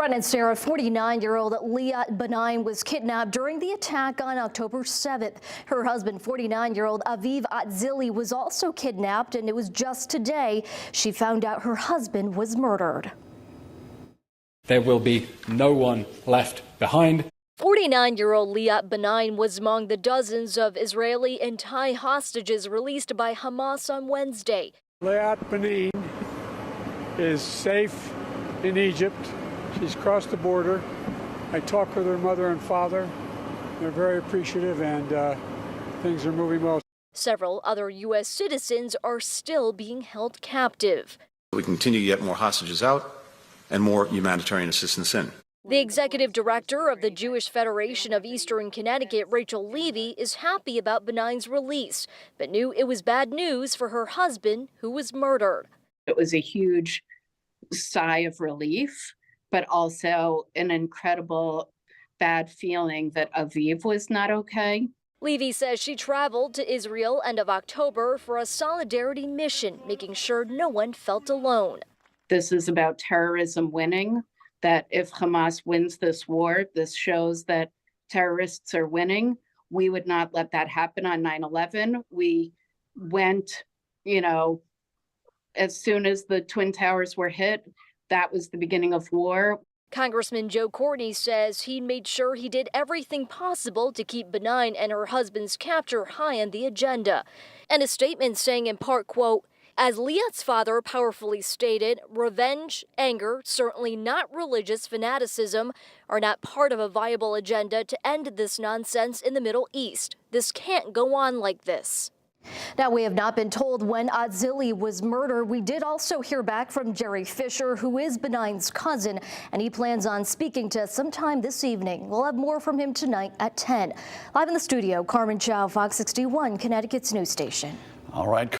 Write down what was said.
Brett and Sarah, 49-year-old Liat Beinin was kidnapped during the attack on October 7th. Her husband, 49-year-old Aviv Atzili, was also kidnapped, and it was just today she found out her husband was murdered. There will be no one left behind. 49-year-old Liat Beinin was among the dozens of Israeli and Thai hostages released by Hamas on Wednesday. Liat Beinin is safe in Egypt. She's crossed the border. I talked with her mother and father. They're very appreciative, and things are moving well. Several other U.S. citizens are still being held captive. We continue to get more hostages out and more humanitarian assistance in. The executive director of the Jewish Federation of Eastern Connecticut, Rachel Levy, is happy about Beinin's release, but knew it was bad news for her husband, who was murdered. It was a huge sigh of relief, but also an incredible bad feeling that Aviv was not okay. Levy says she traveled to Israel end of October for a solidarity mission, making sure no one felt alone. This is about terrorism winning, that if Hamas wins this war, this shows that terrorists are winning. We would not let that happen on 9/11. We went, as soon as the Twin Towers were hit, that was the beginning of war. Congressman Joe Courtney says he made sure he did everything possible to keep Beinin and her husband's capture high on the agenda. And a statement saying in part, quote, "As Liat's father powerfully stated, revenge, anger, certainly not religious fanaticism, are not part of a viable agenda to end this nonsense in the Middle East. This can't go on like this." Now, we have not been told when Atzili was murdered. We did also hear back from Jerry Fisher, who is Beinin's cousin, and he plans on speaking to us sometime this evening. We'll have more from him tonight at 10. Live in the studio, Carmen Chow, Fox 61, Connecticut's news station. All right.